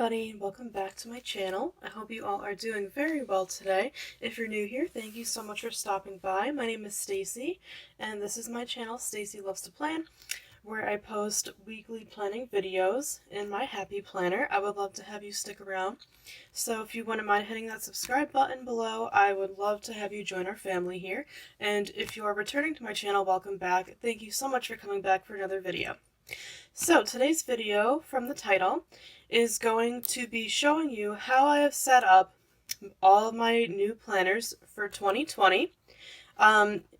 everybody, welcome back to my channel. I hope you all are doing very well today. If you're new here, thank you so much for stopping by. My name is Stacy, and this is my channel, Stacy Loves to Plan, where I post weekly planning videos in my Happy Planner. I would love to have you stick around. So if you wouldn't mind hitting that subscribe button below, I would love to have you join our family here. And if you are returning to my channel, welcome back. Thank you so much for coming back for another video. So today's video, from the title, is going to be showing you how I have set up all of my new planners for 2020.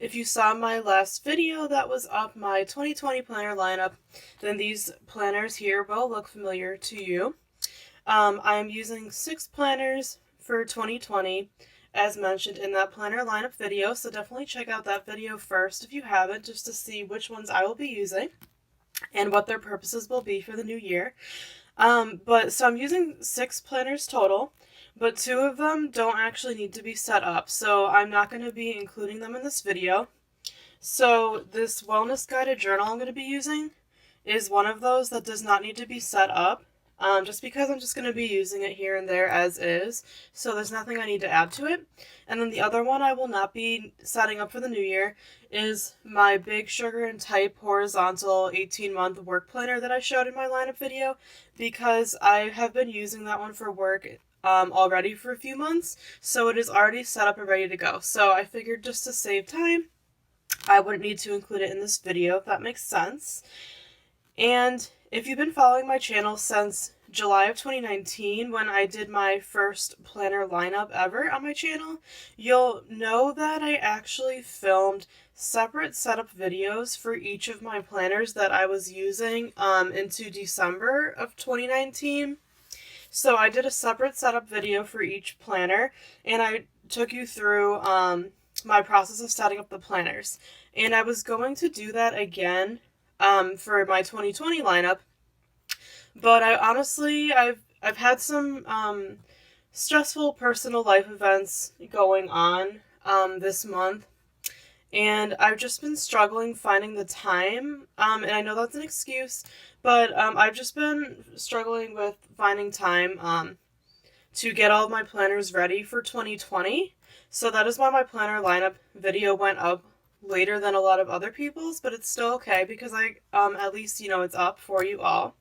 If you saw my last video that was up, my 2020 planner lineup, then these planners here will look familiar to you. I'm using 6 planners for 2020 as mentioned in that planner lineup video, so definitely check out that video first if you haven't, just to see which ones I will be using and what their purposes will be for the new year. So I'm using 6 planners total, but 2 of them don't actually need to be set up, so I'm not going to be including them in this video. So this wellness guided journal I'm going to be using is one of those that does not need to be set up, just because I'm just going to be using it here and there as is, so there's nothing I need to add to it. And then the other one I will not be setting up for the new year is my Big Sugar and Type horizontal 18-month work planner that I showed in my lineup video, because I have been using that one for work already for a few months, so it is already set up and ready to go. So I figured, just to save time, I wouldn't need to include it in this video, if that makes sense. And if you've been following my channel since July of 2019, when I did my first planner lineup ever on my channel, you'll know that I actually filmed separate setup videos for each of my planners that I was using into December of 2019. So I did a separate setup video for each planner, and I took you through my process of setting up the planners. And I was going to do that again for my 2020 lineup, but I've had some stressful personal life events going on this month, and I've just been struggling finding the time, and I know that's an excuse, but I've just been struggling with finding time to get all of my planners ready for 2020. So that is why my planner lineup video went up later than a lot of other people's, but it's still okay because I at least, you know, it's up for you all.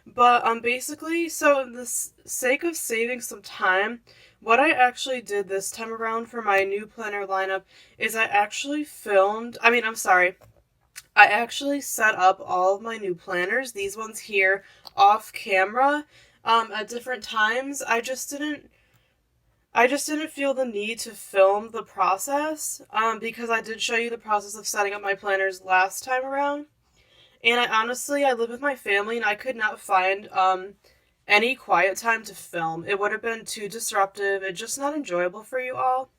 But basically, so in the sake of saving some time, what I actually did this time around for my new planner lineup is I actually set up all of my new planners, these ones here, off camera at different times. I just didn't feel the need to film the process, because I did show you the process of setting up my planners last time around. And I live with my family, and I could not find any quiet time to film. It would have been too disruptive and just not enjoyable for you all.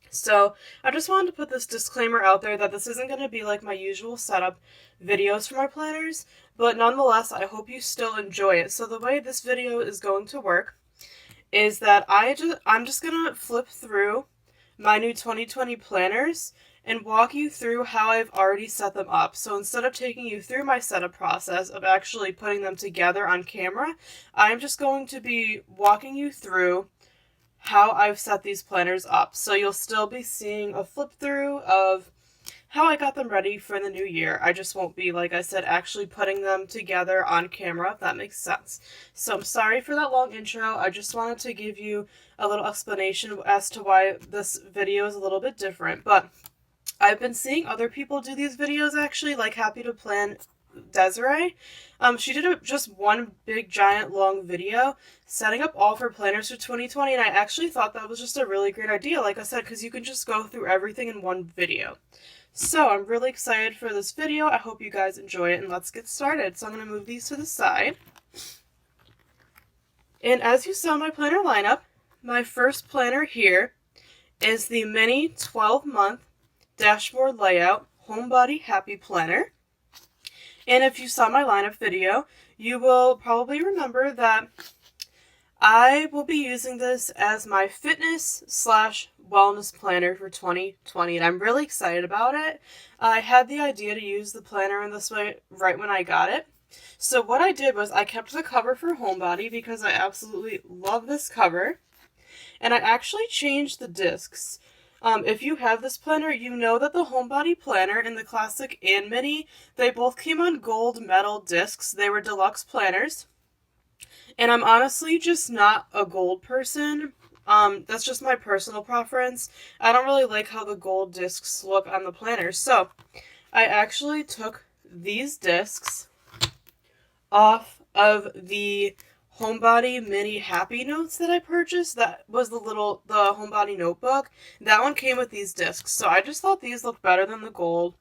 So I just wanted to put this disclaimer out there that this isn't going to be like my usual setup videos for my planners, but nonetheless, I hope you still enjoy it. So the way this video is going to work is that I'm just going to flip through my new 2020 planners and walk you through how I've already set them up. So instead of taking you through my setup process of actually putting them together on camera, I'm just going to be walking you through how I've set these planners up. So you'll still be seeing a flip through of how I got them ready for the new year. I just won't be, like I said, actually putting them together on camera, if that makes sense. So I'm sorry for that long intro. I just wanted to give you a little explanation as to why this video is a little bit different. But I've been seeing other people do these videos, actually, like Happy to Plan Desiree. She did just one big giant long video setting up all of her planners for 2020, and I actually thought that was just a really great idea, like I said, because you can just go through everything in one video. So I'm really excited for this video. I hope you guys enjoy it, and let's get started. So I'm going to move these to the side. And as you saw my planner lineup, my first planner here is the mini 12-month dashboard layout homebody happy planner. And if you saw my lineup video, you will probably remember that I will be using this as my fitness/wellness planner for 2020, and I'm really excited about it. I had the idea to use the planner in this way right when I got it, So what I did was I kept the cover for Homebody because I absolutely love this cover. And I actually changed the discs. If you have this planner, you know that the Homebody planner and the Classic and Mini, they both came on gold metal discs. They were deluxe planners. And I'm honestly just not a gold person. That's just my personal preference. I don't really like how the gold discs look on the planner. So I actually took these discs off of the Homebody Mini Happy Notes that I purchased. That was the Homebody notebook. That one came with these discs. So I just thought these looked better than the gold.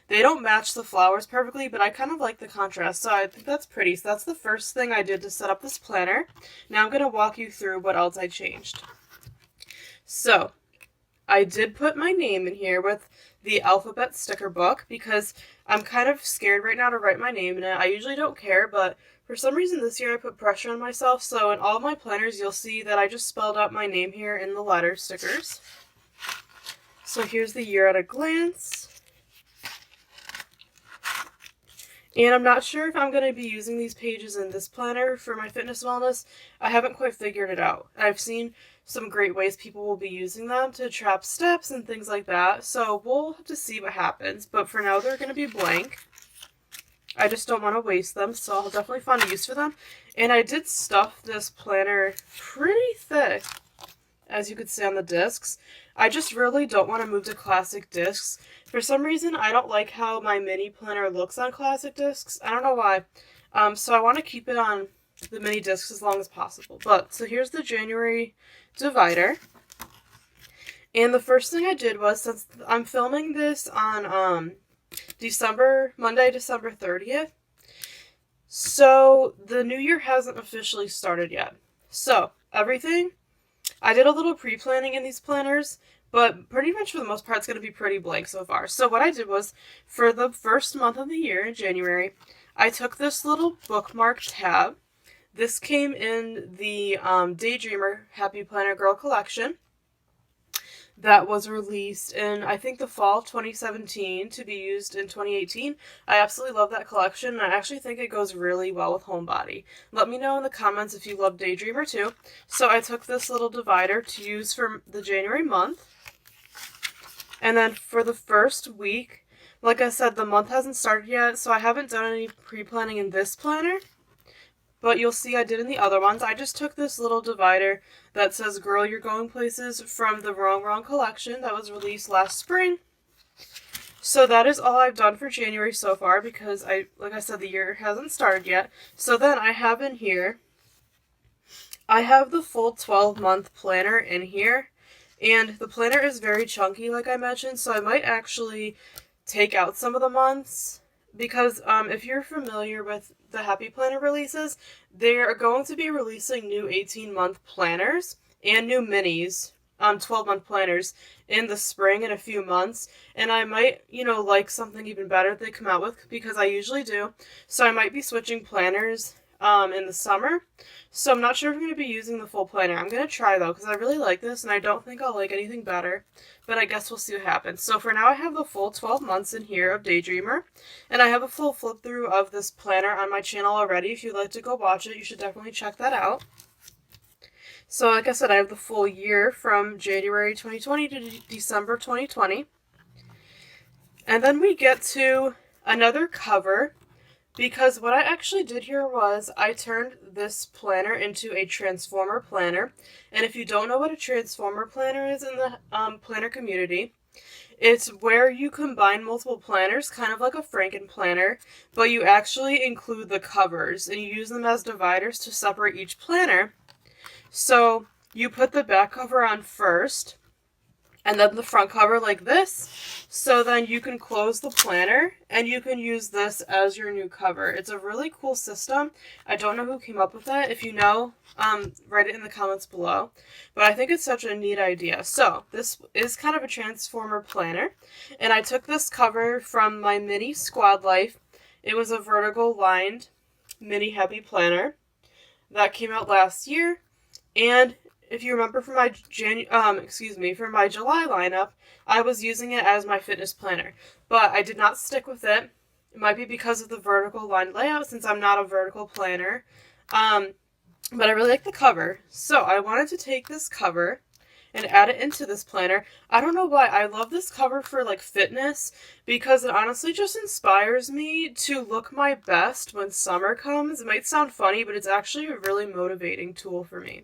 They don't match the flowers perfectly, but I kind of like the contrast, so I think that's pretty. So that's the first thing I did to set up this planner. Now I'm going to walk you through what else I changed. So, I did put my name in here with the alphabet sticker book because I'm kind of scared right now to write my name in it. I usually don't care, but for some reason this year I put pressure on myself, so in all my planners you'll see that I just spelled out my name here in the letter stickers. So here's the year at a glance. And I'm not sure if I'm going to be using these pages in this planner for my fitness wellness. I haven't quite figured it out. I've seen some great ways people will be using them to trap steps and things like that. So we'll have to see what happens. But for now, they're going to be blank. I just don't want to waste them, so I'll definitely find a use for them. And I did stuff this planner pretty thick, as you could see on the discs. I just really don't want to move to classic discs. For some reason, I don't like how my mini planner looks on classic discs. I don't know why. So I want to keep it on the mini discs as long as possible. So here's the January divider. And the first thing I did was, since I'm filming this on Monday, December 30th, so the new year hasn't officially started yet. So everything, I did a little pre-planning in these planners, but pretty much for the most part, it's going to be pretty blank so far. So what I did was, for the first month of the year, in January, I took this little bookmark tab. This came in the Daydreamer Happy Planner Girl collection that was released in, I think, the fall of 2017 to be used in 2018. I absolutely love that collection, and I actually think it goes really well with Homebody. Let me know in the comments if you love Daydreamer too. So I took this little divider to use for the January month. And then for the first week, like I said, the month hasn't started yet, so I haven't done any pre-planning in this planner. But you'll see I did in the other ones. I just took this little divider that says Girl, You're Going Places from the Wrong collection that was released last spring. So that is all I've done for January so far because, like I said, the year hasn't started yet. So then I have in here, I have the full 12-month planner in here. And the planner is very chunky, like I mentioned, so I might actually take out some of the months. Because if you're familiar with the Happy Planner releases, they are going to be releasing new 18-month planners and new minis, 12-month planners in the spring in a few months. And I might, like something even better that they come out with, because I usually do. So I might be switching planners in the summer. So I'm not sure if I'm going to be using the full planner. I'm going to try, though, because I really like this, and I don't think I'll like anything better. But I guess we'll see what happens. So for now, I have the full 12 months in here of Daydreamer. And I have a full flip-through of this planner on my channel already. If you'd like to go watch it, you should definitely check that out. So like I said, I have the full year from January 2020 to December 2020. And then we get to another cover. Because what I actually did here was I turned this planner into a transformer planner. And if you don't know what a transformer planner is in the planner community, it's where you combine multiple planners, kind of like a Franken planner, but you actually include the covers and you use them as dividers to separate each planner. So you put the back cover on first, and then the front cover like this. So then you can close the planner and you can use this as your new cover. It's a really cool system. I don't know who came up with it. If you know, write it in the comments below. But I think it's such a neat idea. So this is kind of a transformer planner. And I took this cover from my mini Squad Life. It was a vertical lined mini Happy Planner that came out last year. And if you remember from my July lineup, I was using it as my fitness planner, but I did not stick with it. It might be because of the vertical line layout since I'm not a vertical planner. But I really like the cover. So I wanted to take this cover and add it into this planner. I don't know why. I love this cover for like fitness because it honestly just inspires me to look my best when summer comes. It might sound funny, but it's actually a really motivating tool for me.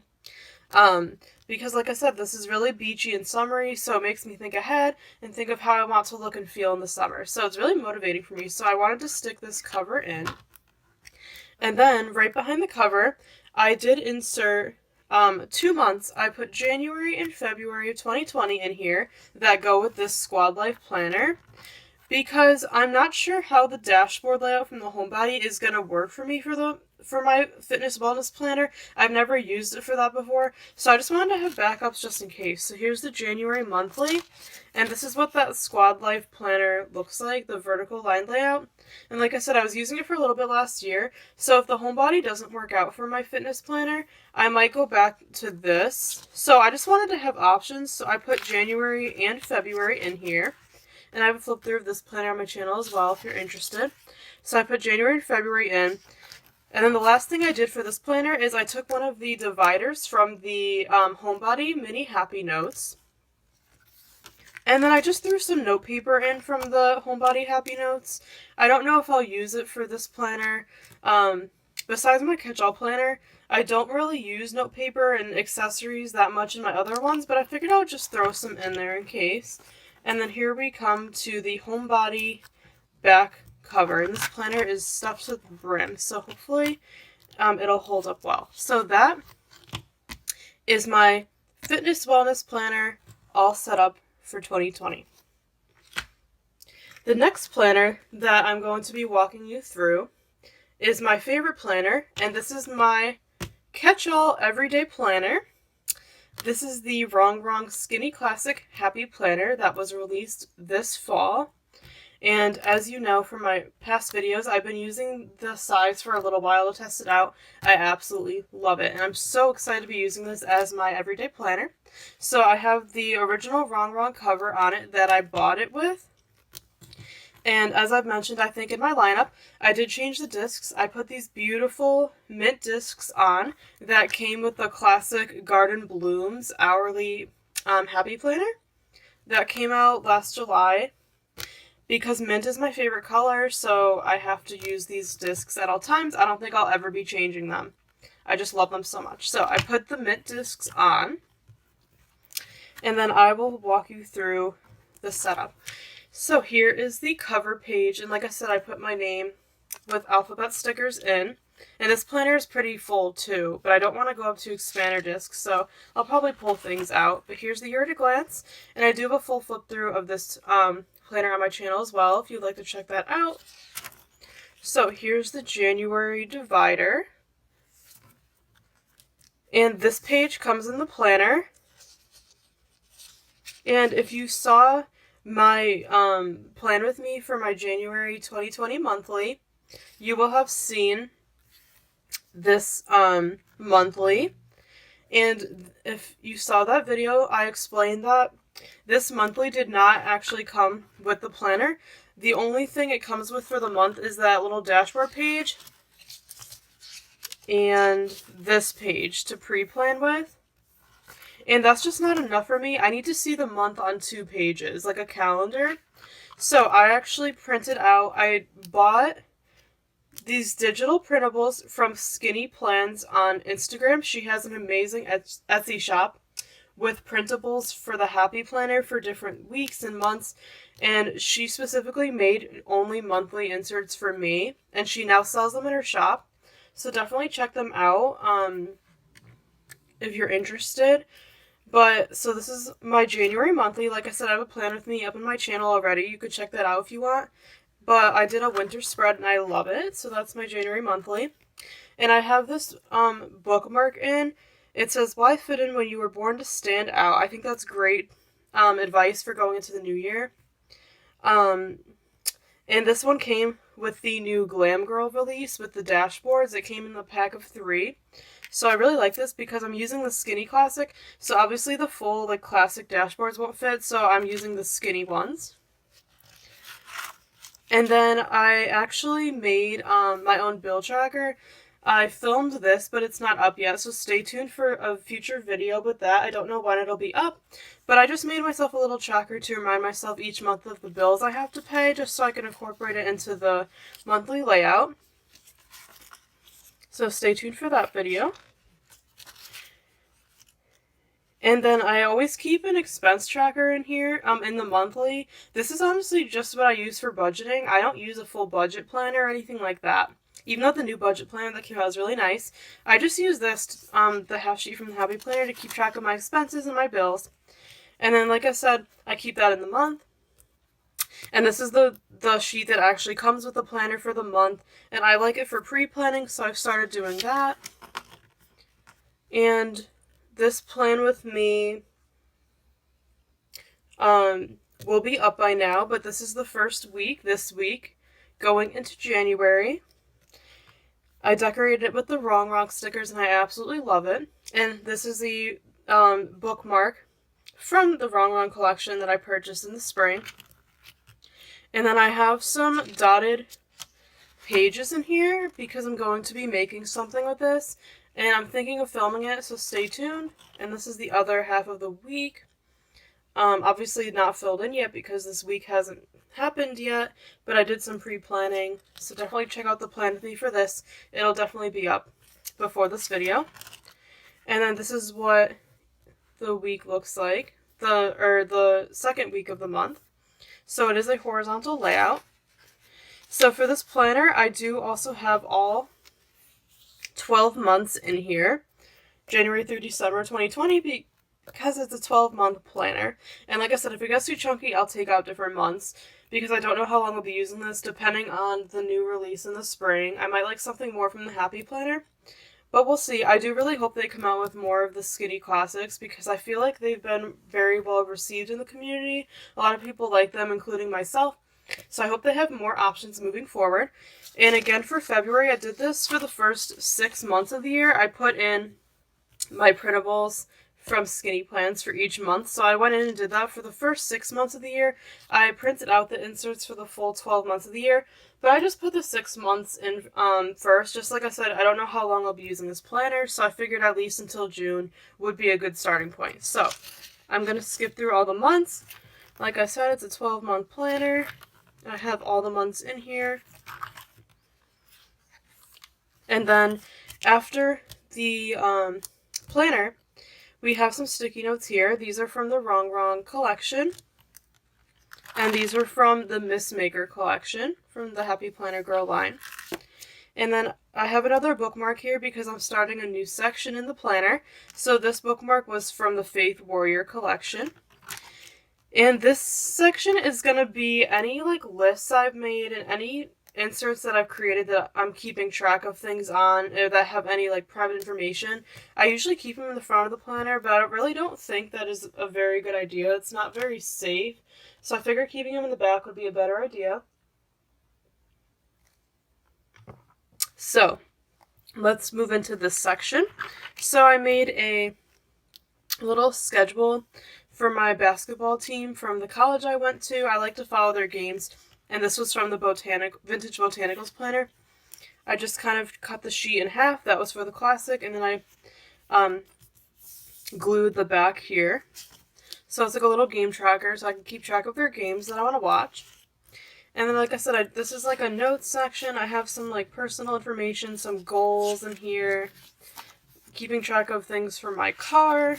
Because like I said, this is really beachy and summery, so it makes me think ahead and think of how I want to look and feel in the summer. So it's really motivating for me. So I wanted to stick this cover in. And then right behind the cover, I did insert 2 months. I put January and February of 2020 in here that go with this Squad Life planner because I'm not sure how the dashboard layout from the homebody is going to work for me for my fitness wellness planner. I've never used it for that before, so I just wanted to have backups just in case. So here's the January monthly, and this is what that Squad Life planner looks like, the vertical line layout. And like I said, I was using it for a little bit last year, so if the homebody doesn't work out for my fitness planner, I might go back to this. So I just wanted to have options, so I put January and February in here. And I have a flip through of this planner on my channel as well if you're interested. So I put January and February in. And then the last thing I did for this planner is I took one of the dividers from the homebody mini Happy Notes. And then I just threw some note paper in from the homebody Happy Notes. I don't know if I'll use it for this planner. Besides my catch-all planner, I don't really use note paper and accessories that much in my other ones, but I figured I would just throw some in there in case. And then here we come to the homebody back cover. And this planner is stuffed to the brim, so hopefully it'll hold up well. So that is my fitness wellness planner all set up for 2020. The next planner that I'm going to be walking you through is my favorite planner, and this is my catch-all everyday planner. This is the Wrong Skinny Classic Happy Planner that was released this fall. And as you know from my past videos, I've been using the size for a little while to test it out. I absolutely love it. And I'm so excited to be using this as my everyday planner. So I have the original Wrong cover on it that I bought it with. And as I've mentioned, I think in my lineup, I did change the discs. I put these beautiful mint discs on that came with the classic Garden Blooms Hourly Happy Planner that came out last July. Because mint is my favorite color, so I have to use these discs at all times. I don't think I'll ever be changing them. I just love them so much. So I put the mint discs on, and then I will walk you through the setup. So here is the cover page, and like I said, I put my name with alphabet stickers in. And this planner is pretty full too, but I don't want to go up to expander discs, so I'll probably pull things out. But here's the year at a glance, and I do have a full flip through of this planner on my channel as well, if you'd like to check that out. So here's the January divider, and this page comes in the planner. And if you saw my plan with me for my January 2020 monthly, you will have seen this monthly. And if you saw that video, I explained that this monthly did not actually come with the planner. The only thing it comes with for the month is that little dashboard page and this page to pre-plan with. And that's just not enough for me. I need to see the month on 2 pages, like a calendar. So I actually printed out, I bought these digital printables from Skinny Plans on Instagram. She has an amazing Etsy shop with printables for the Happy Planner for different weeks and months. And she specifically made only monthly inserts for me. And she now sells them in her shop. So definitely check them out if you're interested. But, so this is my January monthly. Like I said, I have a plan with me up on my channel already. You could check that out if you want. But I did a winter spread and I love it. So that's my January monthly. And I have this bookmark in. It says, "Why fit in when you were born to stand out?" I think that's great advice for going into the new year. And this one came with the new Glam Girl release with the dashboards. It came in the pack of 3. So I really like this because I'm using the Skinny Classic. So obviously the full like classic dashboards won't fit. So I'm using the skinny ones. And then I actually made my own bill tracker. I filmed this, but it's not up yet, so stay tuned for a future video with that. I don't know when it'll be up, but I just made myself a little tracker to remind myself each month of the bills I have to pay, just so I can incorporate it into the monthly layout. So stay tuned for that video. And then I always keep an expense tracker in here, in the monthly. This is honestly just what I use for budgeting. I don't use a full budget planner or anything like that. Even though the new budget planner that came out is really nice, I just use this, the half sheet from the Happy Planner, to keep track of my expenses and my bills. And then, like I said, I keep that in the month. And this is the sheet that actually comes with the planner for the month. And I like it for pre-planning, so I've started doing that. And this plan with me will be up by now, but this is the first week, this week, going into January. I decorated it with the Wrong stickers, and I absolutely love it. And this is the bookmark from the Wrong collection that I purchased in the spring. And then I have some dotted pages in here because I'm going to be making something with this. And I'm thinking of filming it, so stay tuned. And this is the other half of the week. Obviously not filled in yet because this week hasn't happened yet, but I did some pre-planning, so definitely check out the plan with me for this. It'll definitely be up before this video. And then this is what the week looks like, the second week of the month. So it is a horizontal layout. So for this planner, I do also have all 12 months in here, January through December 2020, because it's a 12-month planner. And like I said, if it gets too chunky, I'll take out different months, because I don't know how long I'll be using this, depending on the new release in the spring. I might like something more from the Happy Planner, but we'll see. I do really hope they come out with more of the skinny classics, because I feel like they've been very well received in the community. A lot of people like them, including myself. So I hope they have more options moving forward. And again, for February, I did this for the first 6 months of the year. I put in my printables from skinny plans for each month. So I went in and did that for the first 6 months of the year. I printed out the inserts for the full 12 months of the year, but I just put the 6 months in first. Just like I said, I don't know how long I'll be using this planner, so I figured at least until June would be a good starting point. So I'm going to skip through all the months. Like I said, it's a 12-month planner. I have all the months in here. And then after the planner, we have some sticky notes here. These are from the Wrong collection. And these are from the Miss Maker collection from the Happy Planner Girl line. And then I have another bookmark here because I'm starting a new section in the planner. So this bookmark was from the Faith Warrior collection. And this section is going to be any like lists I've made and any inserts that I've created that I'm keeping track of things on, or that have any like private information. I usually keep them in the front of the planner, but I really don't think that is a very good idea. It's not very safe. So I figured keeping them in the back would be a better idea. So let's move into this section. So I made a little schedule for my basketball team from the college I went to. I like to follow their games. And this was from the Vintage Botanicals planner. I just kind of cut the sheet in half. That was for the classic. And then I glued the back here. So it's like a little game tracker, so I can keep track of their games that I want to watch. And then, like I said, this is like a notes section. I have some like personal information, some goals in here. Keeping track of things for my car.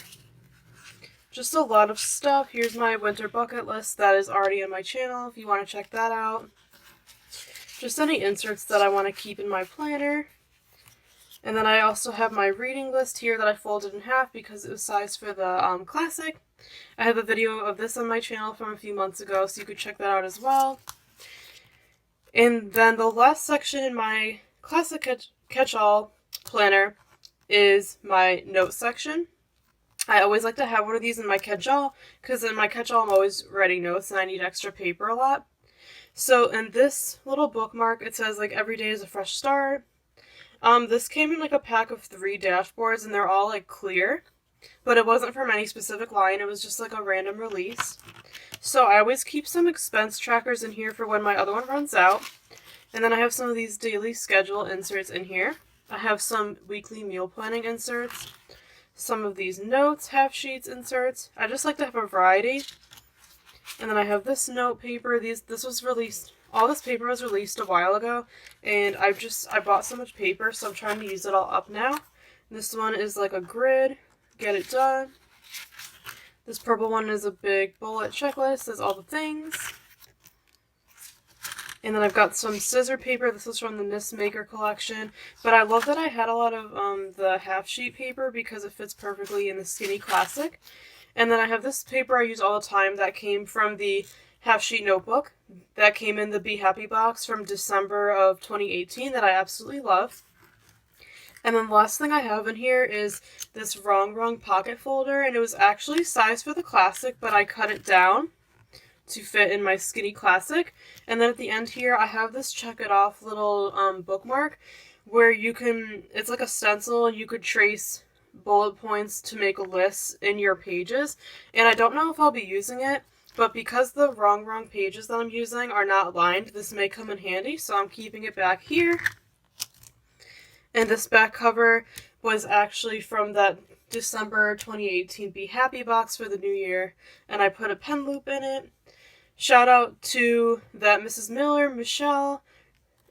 Just a lot of stuff. Here's my winter bucket list that is already on my channel if you want to check that out. Just any inserts that I want to keep in my planner. And then I also have my reading list here that I folded in half because it was sized for the classic. I have a video of this on my channel from a few months ago, so you could check that out as well. And then the last section in my classic catch-all planner is my notes section. I always like to have one of these in my catch-all, because in my catch-all I'm always writing notes and I need extra paper a lot. So in this little bookmark, it says like every day is a fresh start. This came in like a pack of 3 dashboards and they're all like clear, but it wasn't from any specific line. It was just like a random release. So I always keep some expense trackers in here for when my other one runs out. And then I have some of these daily schedule inserts in here. I have some weekly meal planning inserts, some of these notes, half sheets inserts. I just like to have a variety. And then I have this note paper. This was released, all this paper was released a while ago, and I bought so much paper, so I'm trying to use it all up now. This one is like a grid, get it done. This purple one is a big bullet checklist, says all the things. And then I've got some scissor paper. This is from the Knit Maker collection. But I love that I had a lot of the half sheet paper because it fits perfectly in the Skinny Classic. And then I have this paper I use all the time that came from the half sheet notebook that came in the Be Happy box from December of 2018 that I absolutely love. And then the last thing I have in here is this Wrong pocket folder, and it was actually sized for the Classic, but I cut it down to fit in my Skinny Classic. And then at the end here, I have this check it off little bookmark where you can, it's like a stencil, and you could trace bullet points to make a list in your pages. And I don't know if I'll be using it, but because the wrong pages that I'm using are not lined, this may come in handy, so I'm keeping it back here. And this back cover was actually from that December 2018 Be Happy box for the new year, and I put a pen loop in it. Shout out to that Mrs. Miller, Michelle.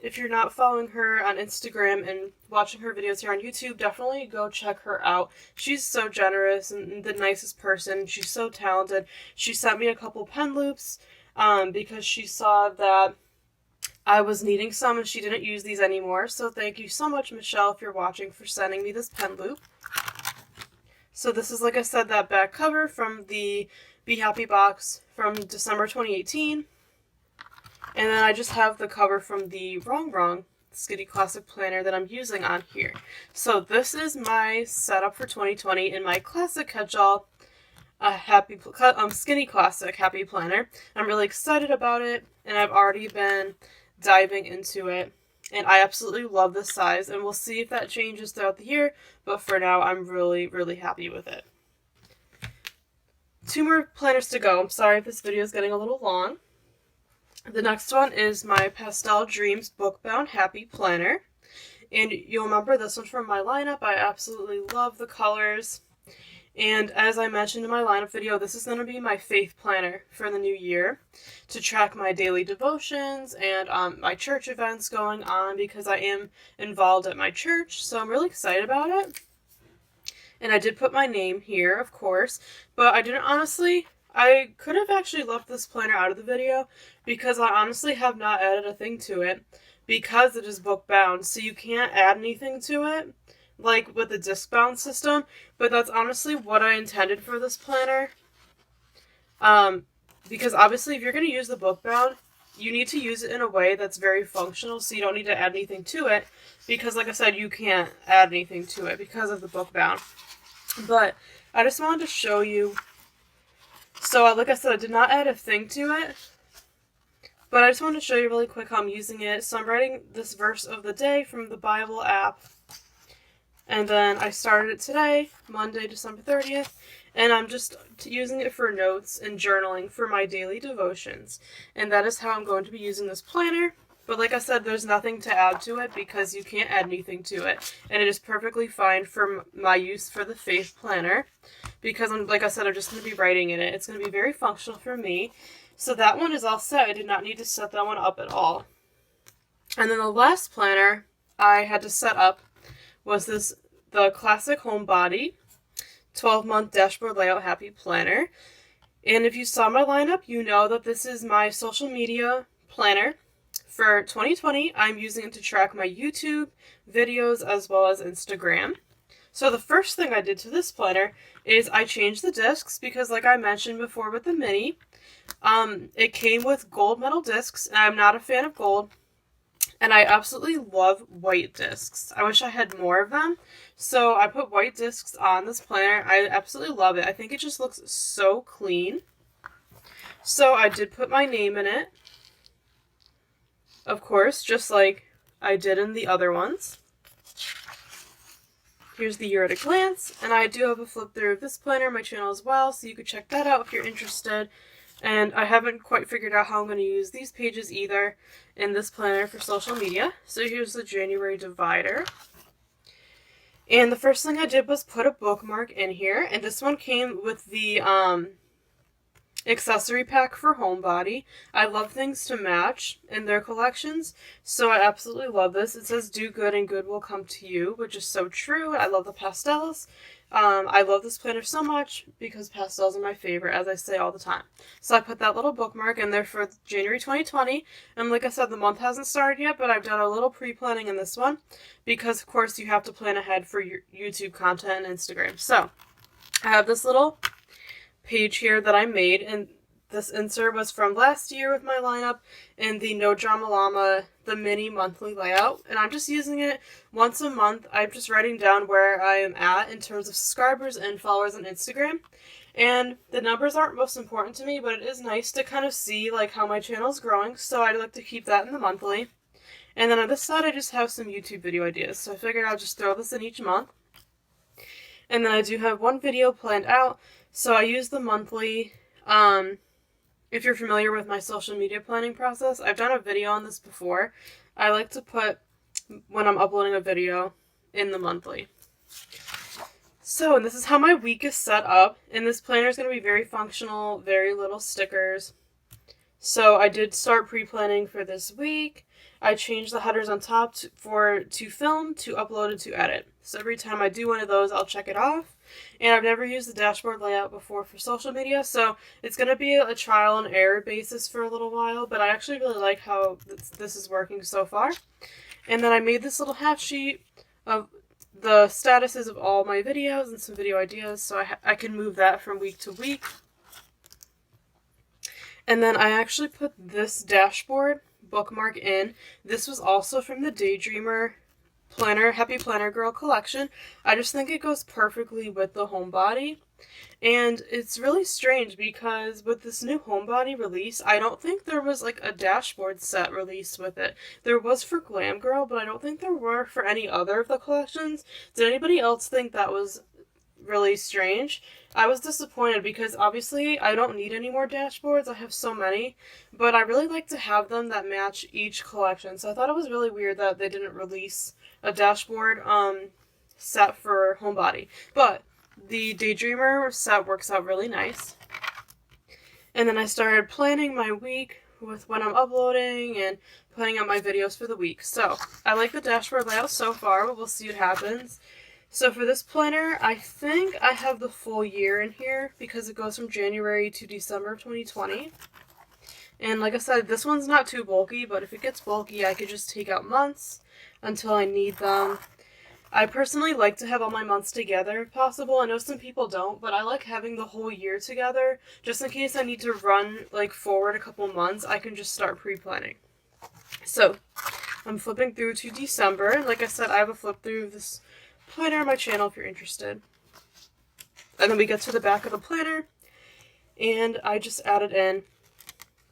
If you're not following her on Instagram and watching her videos here on YouTube, definitely go check her out. She's so generous and the nicest person. She's so talented. She sent me a couple pen loops because she saw that I was needing some and she didn't use these anymore. So thank you so much, Michelle, if you're watching, for sending me this pen loop. So this is, like I said, that back cover from the Be Happy box from December 2018. And then I just have the cover from the Wrong Skinny Classic planner that I'm using on here. So this is my setup for 2020 in my Classic Catch-All Skinny Classic Happy Planner. I'm really excited about it, and I've already been diving into it. And I absolutely love this size, and we'll see if that changes throughout the year, but for now I'm really, really happy with it. 2 more planners to go. I'm sorry if this video is getting a little long. The next one is my Pastel Dreams Bookbound Happy Planner. And you'll remember this one from my lineup. I absolutely love the colors. And as I mentioned in my lineup video, this is going to be my faith planner for the new year to track my daily devotions and my church events going on, because I am involved at my church. So I'm really excited about it. And I did put my name here, of course, but I didn't honestly. I could have actually left this planner out of the video because I honestly have not added a thing to it because it is book bound. So you can't add anything to it like with the disc bound system, but that's honestly what I intended for this planner. Because obviously if you're going to use the book bound, you need to use it in a way that's very functional, so you don't need to add anything to it because, like I said, you can't add anything to it because of the book bound. But I just wanted to show you. So, like I said, I did not add a thing to it, but I just wanted to show you really quick how I'm using it. So I'm writing this verse of the day from the Bible app, and then I started it today, Monday, December 30th, and I'm just using it for notes and journaling for my daily devotions, and that is how I'm going to be using this planner. But like I said, there's nothing to add to it because you can't add anything to it, and it is perfectly fine for my use for the faith planner. Because, like I said, I'm just going to be writing in it. It's going to be very functional for me. So that one is all set. I did not need to set that one up at all. And then the last planner I had to set up was the Classic Homebody 12-month Dashboard Layout Happy Planner. And if you saw my lineup, you know that this is my social media planner. For 2020, I'm using it to track my YouTube videos as well as Instagram. So the first thing I did to this planner is I changed the discs because, like I mentioned before with the mini, it came with gold metal discs, and I'm not a fan of gold, and I absolutely love white discs. I wish I had more of them, so I put white discs on this planner. I absolutely love it. I think it just looks so clean. So I did put my name in it, of course, just like I did in the other ones. Here's the year at a glance, and I do have a flip through of this planner on my channel as well, so you could check that out if you're interested. And I haven't quite figured out how I'm going to use these pages either in this planner for social media. So here's the January divider. And the first thing I did was put a bookmark in here. And this one came with the accessory pack for Homebody. I love things to match in their collections, so I absolutely love this. It says do good and good will come to you, which is so true. I love the pastels. I love this planner so much because pastels are my favorite, as I say all the time. So I put that little bookmark in there for January 2020. And like I said, the month hasn't started yet, but I've done a little pre-planning in this one because, of course, you have to plan ahead for your YouTube content and Instagram. So I have this little page here that I made, and this insert was from last year with my lineup in the No Drama Llama, the mini monthly layout, and I'm just using it once a month. I'm just writing down where I am at in terms of subscribers and followers on Instagram, and the numbers aren't most important to me, but it is nice to kind of see like how my channel is growing, so I like to keep that in the monthly. And then on this side I just have some YouTube video ideas, so I figured I'll just throw this in each month. And then I do have one video planned out, so I use the monthly. If you're familiar with my social media planning process, I've done a video on this before. I like to put, when I'm uploading a video, in the monthly. So, and this is how my week is set up. And this planner is going to be very functional, very little stickers. So I did start pre-planning for this week. I changed the headers on top to film, to upload, and to edit. So every time I do one of those, I'll check it off. And I've never used the dashboard layout before for social media, so it's going to be a trial and error basis for a little while, but I actually really like how this is working so far. And then I made this little half sheet of the statuses of all my videos and some video ideas, so I can move that from week to week. And then I actually put this dashboard bookmark in. This was also from the Daydreamer planner, Happy Planner Girl collection. I just think it goes perfectly with the Homebody. And it's really strange because with this new Homebody release, I don't think there was like a dashboard set released with it. There was for Glam Girl, but I don't think there were for any other of the collections. Did anybody else think that was really strange? I was disappointed because obviously I don't need any more dashboards. I have so many, but I really like to have them that match each collection. So I thought it was really weird that they didn't release a dashboard set for Homebody. But the Daydreamer set works out really nice. And then I started planning my week with when I'm uploading and planning out my videos for the week. So I like the dashboard layout so far, but we'll see what happens. So for this planner, I think I have the full year in here because it goes from January to December of 2020. And like I said, this one's not too bulky, but if it gets bulky, I could just take out months until I need them. I personally like to have all my months together if possible. I know some people don't, but I like having the whole year together. Just in case I need to run like forward a couple months, I can just start pre-planning. So I'm flipping through to December, and like I said, I have a flip through of this planner on my channel if you're interested. And then we get to the back of the planner, and I just added in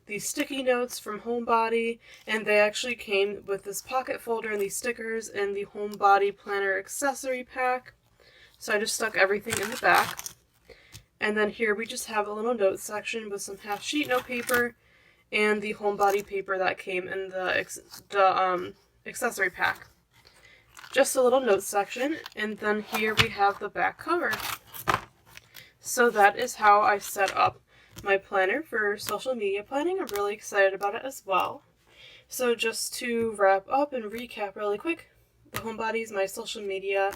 these sticky notes from Homebody, and they actually came with this pocket folder and these stickers in the Homebody planner accessory pack. So I just stuck everything in the back. And then here we just have a little note section with some half sheet note paper and the Homebody paper that came in the accessory pack. Just a little note section, and then here we have the back cover. So that is how I set up my planner for social media planning. I'm really excited about it as well. So just to wrap up and recap really quick, the Homebody is my social media.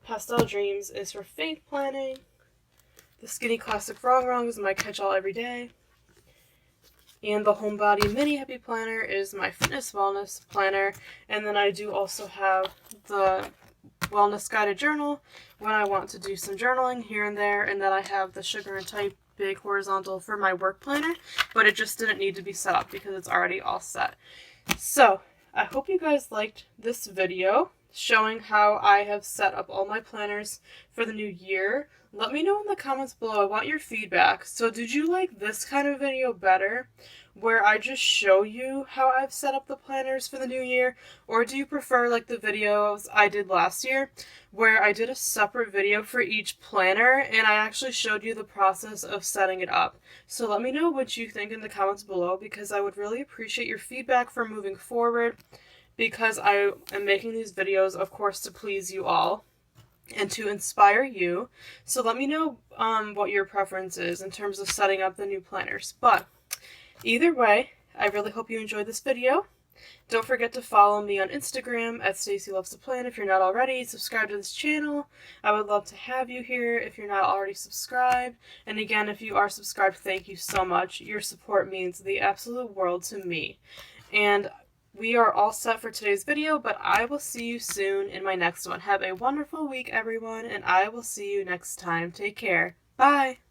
Pastel Dreams is for faith planning. The Skinny Classic Wrong Wrong is my catch-all every day. And the Homebody Mini Happy Planner is my fitness wellness planner. And then I do also have the Wellness Guided Journal when I want to do some journaling here and there. And then I have the Sugar and Type Big Horizontal for my work planner, but it just didn't need to be set up because it's already all set. So I hope you guys liked this video. showing how I have set up all my planners for the new year. Let me know in the comments below. I want your feedback. So did you like this kind of video better, where I just show you how I've set up the planners for the new year? Or do you prefer like the videos I did last year, where I did a separate video for each planner and I actually showed you the process of setting it up? So let me know what you think in the comments below, because I would really appreciate your feedback for moving forward, because I am making these videos, of course, to please you all and to inspire you. So let me know what your preference is in terms of setting up the new planners. But either way, I really hope you enjoyed this video. Don't forget to follow me on Instagram at Stacy Loves to Plan if you're not already. Subscribe to this channel. I would love to have you here if you're not already subscribed. And again, if you are subscribed, thank you so much. Your support means the absolute world to me. And we are all set for today's video, but I will see you soon in my next one. Have a wonderful week, everyone, and I will see you next time. Take care. Bye!